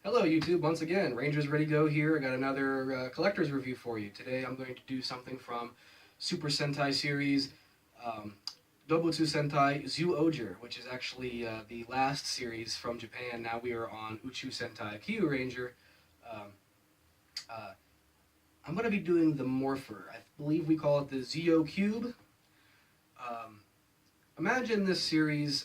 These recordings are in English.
Hello YouTube, once again, Rangers Ready Go here. I got another collector's review for you. Today I'm going to do something from Super Sentai series Doubutsu Sentai Zyuohger, which is actually the last series from Japan. Now we are on Uchu Sentai Kyu Ranger. Um, uh, I'm going to be doing the morpher. I believe we call it the Zyuoh Cube. Imagine this series...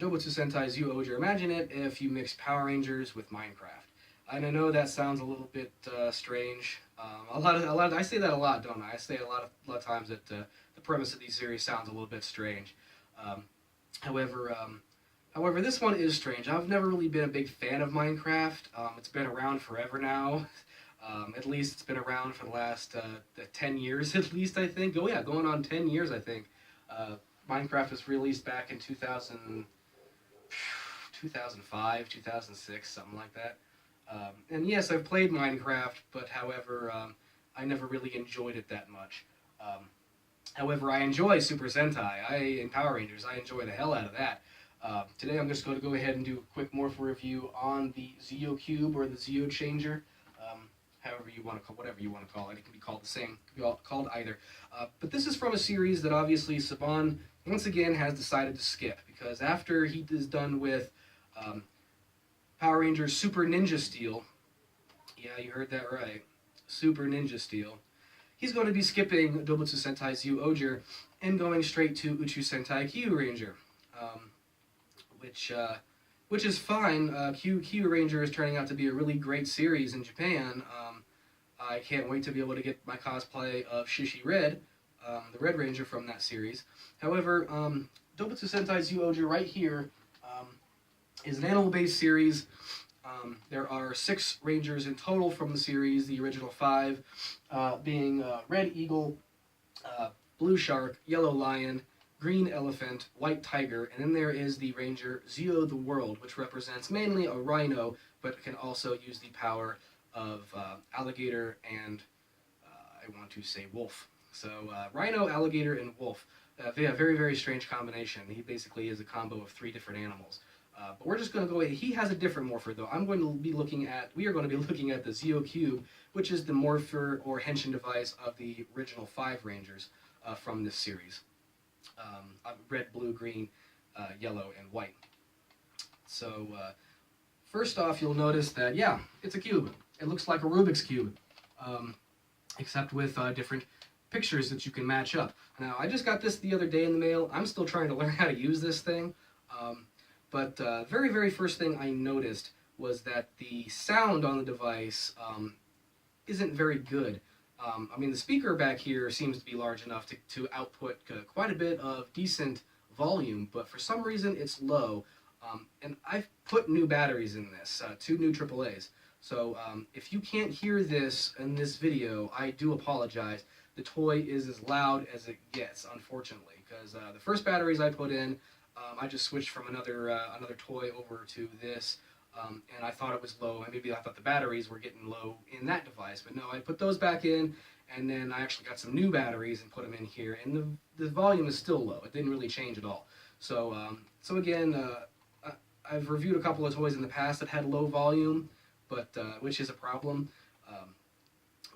Doubutsu Sentai Zyuohger. Imagine it if you mix Power Rangers with Minecraft. And I know that sounds a little bit strange. I say that a lot, don't I? I say a lot of times that the premise of these series sounds a little bit strange. Um, however, however, this one is strange. I've never really been a big fan of Minecraft. It's been around forever now. At least it's been around for the last 10 years, at least, I think. Oh yeah, going on 10 years, I think. Minecraft was released back in 2005, 2006, something like that. And yes, I've played Minecraft, but however, I never really enjoyed it that much. However, I enjoy Super Sentai and Power Rangers. I enjoy the hell out of that. Today I'm just going to go ahead and do a quick morpher review on the Zyuoh Cube or the Zyuoh Changer. However you want to call, whatever you want to call it. It can be called the same, it can be called either. But this is from a series that obviously Saban once again has decided to skip, because after he is done with Power Rangers Super Ninja Steel, yeah, you heard that right, Super Ninja Steel, he's going to be skipping Doubutsu Sentai Zyuohger and going straight to Uchu Sentai Kyu Ranger, which is fine. Kyu Ranger is turning out to be a really great series in Japan. I can't wait to be able to get my cosplay of Shishi Red, the Red Ranger from that series. However, Doubutsu Sentai Zyuohger right here is an animal-based series. There are 6 Rangers in total from the series, the original 5 being Red Eagle, Blue Shark, Yellow Lion, Green Elephant, White Tiger, and then there is the Ranger Zyuoh the World, which represents mainly a rhino, but can also use the power of alligator and, I want to say, wolf. So, rhino, alligator, and wolf. Yeah, very, very strange combination. He basically is a combo of 3 different animals. But we're just going to go ahead. He has a different morpher, though. We are going to be looking at the Zyuoh Cube, which is the morpher or henshin device of the original 5 Rangers from this series. Red, blue, green, yellow, and white. So, first off, you'll notice that, yeah, it's a cube. It looks like a Rubik's Cube, except with different pictures that you can match up. Now, I just got this the other day in the mail. I'm still trying to learn how to use this thing. But very, very first thing I noticed was that the sound on the device isn't very good. I mean, the speaker back here seems to be large enough to output quite a bit of decent volume, but for some reason it's low. And I've put new batteries in this, 2 new AAAs. So if you can't hear this in this video, I do apologize. The toy is as loud as it gets, unfortunately, because the first batteries I put in, I just switched from another toy over to this, and I thought it was low, and maybe I thought the batteries were getting low in that device, but no, I put those back in, and then I actually got some new batteries and put them in here, and the volume is still low. It didn't really change at all. So, so again, I've reviewed a couple of toys in the past that had low volume, but which is a problem.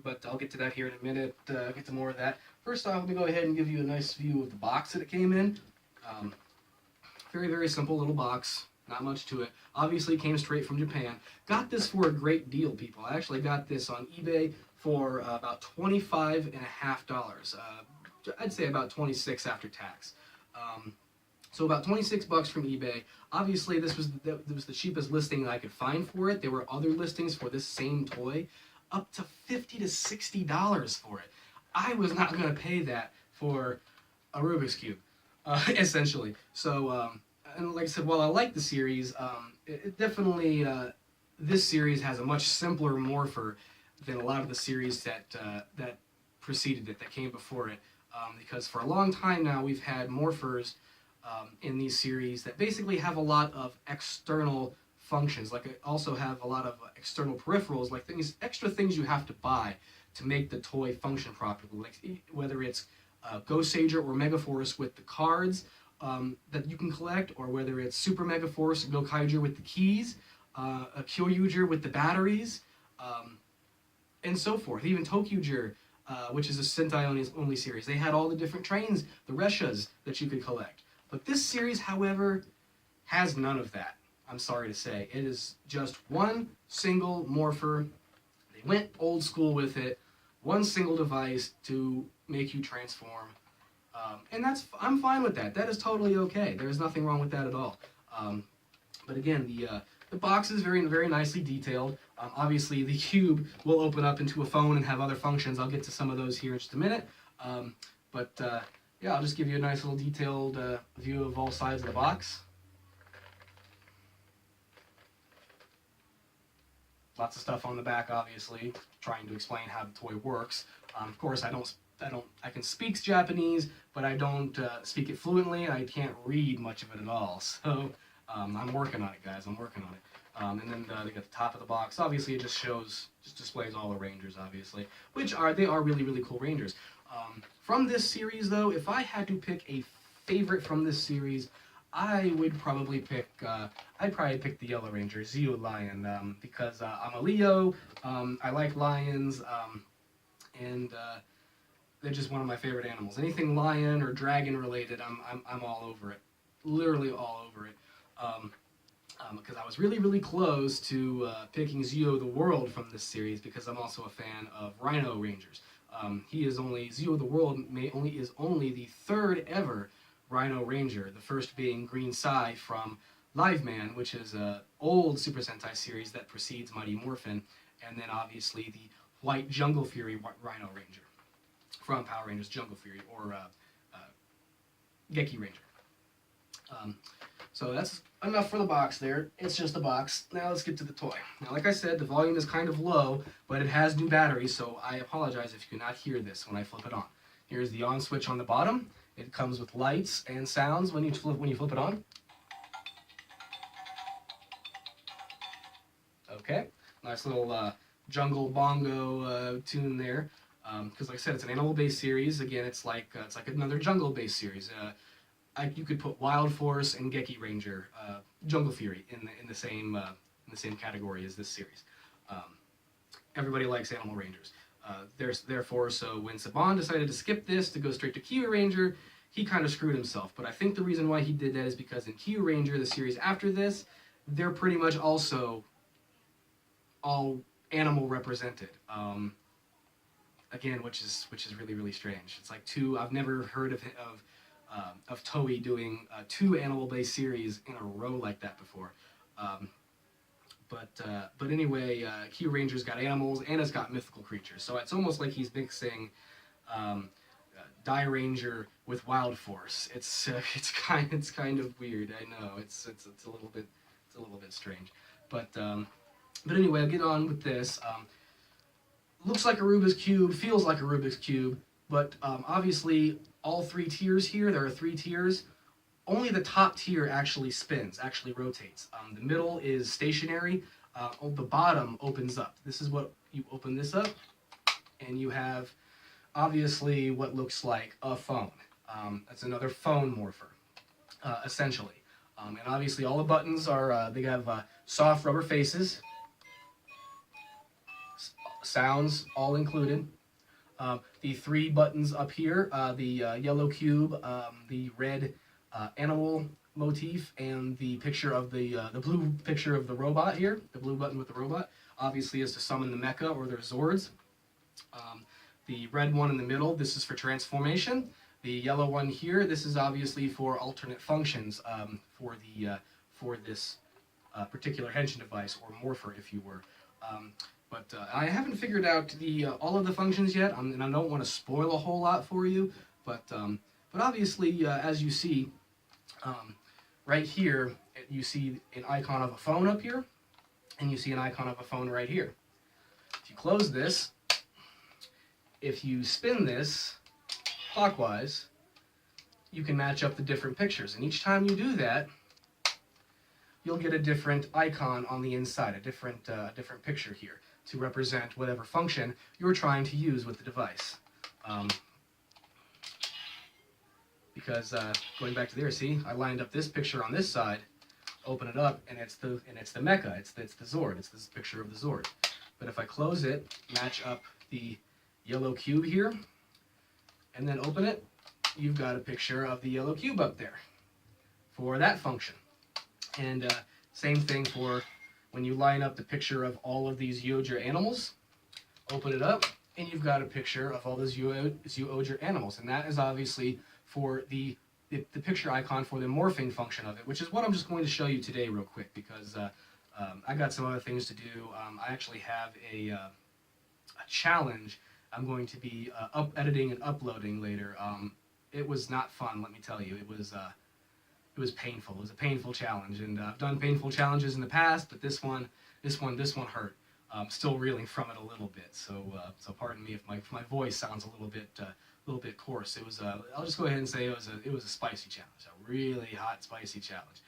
But I'll get to that here in a minute, get to more of that. First off, let me go ahead and give you a nice view of the box that it came in. Very, very simple little box, not much to it. Obviously it came straight from Japan. Got this for a great deal, people. I actually got this on eBay for about $25.50. I'd say about 26 after tax. So about 26 bucks from eBay. Obviously this was the cheapest listing that I could find for it. There were other listings for this same toy, up to $50 to $60 for it. I was not going to pay that for a Rubik's Cube, essentially. So, and like I said, while I like the series, it definitely, this series has a much simpler morpher than a lot of the series that preceded it, that came before it. Because for a long time now, we've had morphers in these series that basically have a lot of external functions, like also have a lot of external peripherals, like extra things you have to buy to make the toy function properly, like whether it's Ghost Sager or Megaforce with the cards that you can collect, or whether it's Super Megaforce and Gokaiger with the keys. a Kyoryuger with the batteries, and so forth. Even Tokyuger, which is a Sentai only series. They had all the different trains, the Reshas, that you could collect. But this series, however, has none of that. I'm sorry to say. It is just one single morpher. They went old school with it. One single device to make you transform. And I'm fine with that. That is totally okay. There's nothing wrong with that at all. But again, the box is very, very nicely detailed. Obviously, the cube will open up into a phone and have other functions. I'll get to some of those here in just a minute. Yeah, I'll just give you a nice little detailed view of all sides of the box. Lots of stuff on the back, obviously, trying to explain how the toy works. Of course, I can speak Japanese, but I don't speak it fluently, and I can't read much of it at all. So I'm working on it, guys. I'm working on it. And then they got the top of the box. Obviously, it just displays all the Rangers, obviously, they are really, really cool Rangers. From this series, though, if I had to pick a favorite from this series, I would probably pick, I'd probably pick the Yellow Ranger, Zyuoh Lion, because I'm a Leo, I like lions, and they're just one of my favorite animals. Anything lion or dragon related, I'm all over it, literally all over it. Because I was really, really close to picking Zyuoh the World from this series, because I'm also a fan of Rhino Rangers. Zyuoh the World is only the third ever Rhino Ranger, the first being Green Sai from Live Man, which is an old Super Sentai series that precedes Mighty Morphin, and then obviously the White Jungle Fury Rhino Ranger from Power Rangers Jungle Fury, or Geki Ranger. So that's enough for the box there. It's just a box. Now let's get to the toy. Now, like I said, the volume is kind of low, but it has new batteries, so I apologize if you cannot hear this when I flip it on. Here's the on switch on the bottom. It comes with lights and sounds when you flip it on. Okay, nice little jungle bongo tune there. Because like I said, it's an animal-based series. Again, it's like another jungle-based series. You could put Wild Force and Geki Ranger, Jungle Fury in the same category as this series. Everybody likes Animal Rangers. Therefore, so when Saban decided to skip this to go straight to Kyu Ranger, he kind of screwed himself. But I think the reason why he did that is because in Kyu Ranger, the series after this, they're pretty much also all animal represented. Again, which is really, really strange. It's like I've never heard of Toei doing two animal-based series in a row like that before. But anyway, Kyu Ranger's got animals and it's got mythical creatures. So it's almost like he's mixing Die Ranger with Wild Force. It's kind of weird. I know it's a little bit strange. But anyway, I'll get on with this. Looks like a Rubik's Cube, feels like a Rubik's Cube, but obviously all three tiers here, there are three tiers. Only the top tier actually spins, actually rotates. The middle is stationary. The bottom opens up. This is what you open this up, and you have obviously what looks like a phone. That's another phone morpher, essentially. And obviously all the buttons are, they have soft rubber faces, sounds all included. The three buttons up here, the yellow cube, the red animal motif, and the picture of the blue picture of the robot here, the blue button with the robot, obviously is to summon the mecha or their Zords. The red one in the middle, this is for transformation. The yellow one here, this is obviously for alternate functions for this particular henshin device, or morpher, if you were. But I haven't figured out all of the functions yet, and I don't want to spoil a whole lot for you. But obviously, as you see, right here, you see an icon of a phone up here, and you see an icon of a phone right here. If you close this, if you spin this clockwise, you can match up the different pictures. And each time you do that, you'll get a different icon on the inside, a different picture here to represent whatever function you're trying to use with the device. Because going back to there, see, I lined up this picture on this side Open it up, and it's the mecha. It's the Zord. It's this picture of the Zord. But if I close it, match up the yellow cube here, and then open it, you've got a picture of the yellow cube up there for that function. And same thing for when you line up the picture of all of these Zyuohger animals, open it up, and you've got a picture of all the Zyuohger animals. And that is obviously for the picture icon for the morphing function of it, which is what I'm just going to show you today real quick, because I got some other things to do. I actually have a challenge I'm going to be editing and uploading later. It was not fun, let me tell you. It was painful. It was a painful challenge, and I've done painful challenges in the past, but this one hurt. I'm still reeling from it a little bit, so pardon me if my voice sounds a little bit coarse. It was I'll just go ahead and say it was a spicy challenge, a really hot spicy challenge.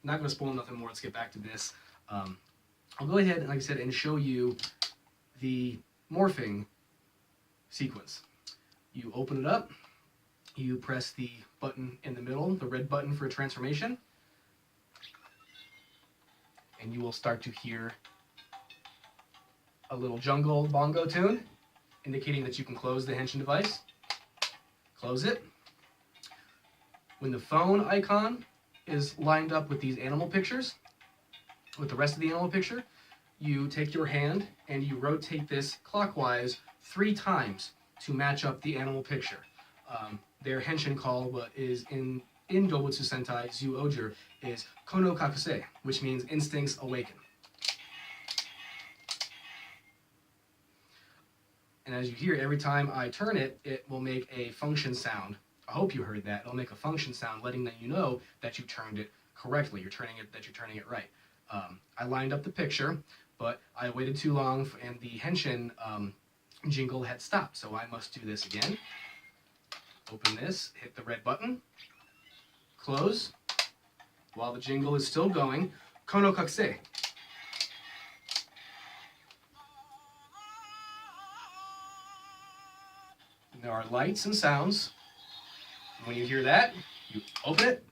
Not going to spoil nothing more. Let's get back to this. I'll go ahead and, like I said, and show you the morphing sequence. You open it up. You press the button in the middle, the red button for transformation, and you will start to hear a little jungle bongo tune, indicating that you can close the henshin device. Close it. When the phone icon is lined up with these animal pictures, with the rest of the animal picture, you take your hand and you rotate this clockwise 3 times to match up the animal picture. Their henshin call is in Doubutsu Sentai Zyuohger is Kono Kakusei, which means instincts awaken. And as you hear, every time I turn it, it will make a function sound. I hope you heard that. It'll make a function sound, letting you know that you turned it correctly. That you're turning it right. I lined up the picture, but I waited too long, and the henshin jingle had stopped. So I must do this again. Open this, hit the red button, close. While the jingle is still going, Kono Kakusei. There are lights and sounds. When you hear that, you open it.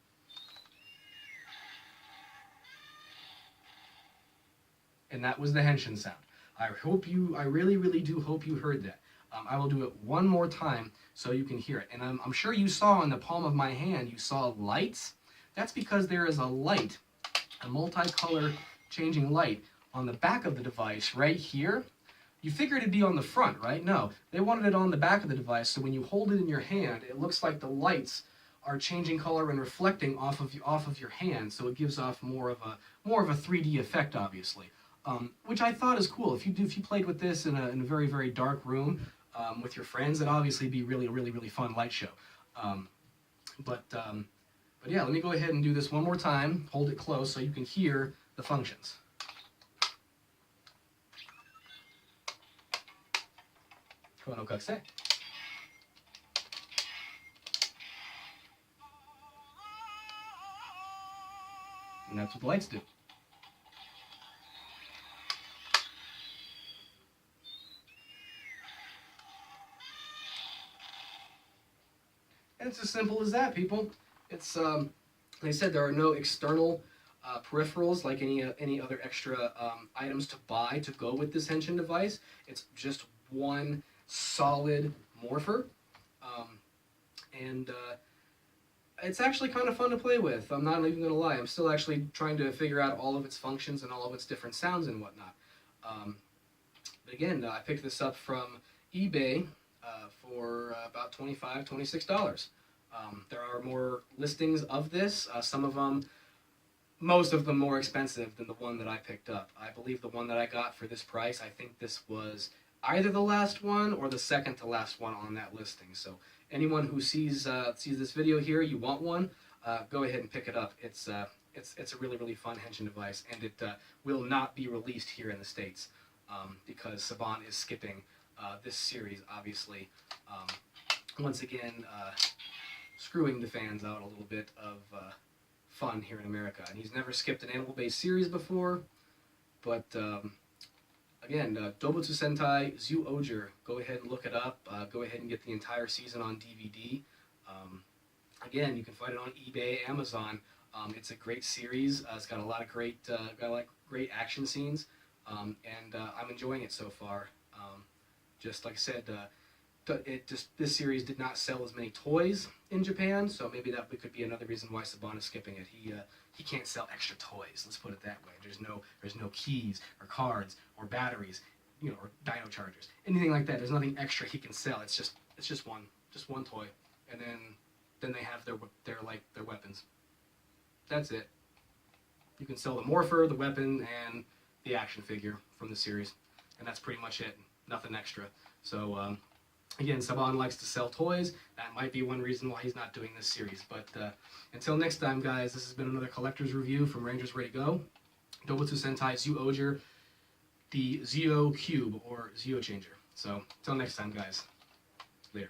And that was the henshin sound. I really, really do hope you heard that. I will do it one more time so you can hear it. And I'm sure you saw in the palm of my hand, you saw lights. That's because there is a light, a multicolor changing light on the back of the device right here. You figured it'd be on the front, right? No, they wanted it on the back of the device, so when you hold it in your hand, it looks like the lights are changing color and reflecting off of your hand, so it gives off more of a 3D effect, obviously. Which I thought is cool. If you played with this in a very, very dark room with your friends, it'd obviously be really, really, really fun light show. But yeah, let me go ahead and do this one more time. Hold it close so you can hear the functions. Kono Kakusei. And that's what the lights do. And it's as simple as that, people. It's like I said, there are no external peripherals like any other extra items to buy to go with this henshin device. It's just one solid morpher, and it's actually kind of fun to play with. I'm not even gonna lie. I'm still actually trying to figure out all of its functions and all of its different sounds and whatnot. But again, I picked this up from eBay for about $25, $26. There are more listings of this. Most of them more expensive than the one that I picked up. I believe the one that I got for this price, I think this was either the last one or the second to last one on that listing. So anyone who sees this video here, you want one, go ahead and pick it up. It's a really, really fun henshin device, and it will not be released here in the States because Saban is skipping this series, obviously. Once again, screwing the fans out a little bit of fun here in America. And he's never skipped an animal-based series before, but again, Doubutsu Sentai Zyuohger, go ahead and look it up. Go ahead and get the entire season on DVD. Again, you can find it on eBay, Amazon. It's a great series. It's got a lot of great action scenes, and I'm enjoying it so far. Just like I said, this series did not sell as many toys in Japan, so maybe that could be another reason why Saban is skipping it. He can't sell extra toys. Let's put it that way. There's no keys or cards or batteries, or dino chargers, anything like that. There's nothing extra he can sell. It's just one toy, and then they have their weapons. That's it. You can sell the morpher, the weapon, and the action figure from the series, and that's pretty much it. Nothing extra. So again, Saban likes to sell toys. That might be one reason why he's not doing this series. But until next time, guys, this has been another collector's review from Rangers Ready Go. Doubutsu Sentai Zyuohger, the Zyuoh Cube, or Zyuoh Changer. So until next time, guys. Later.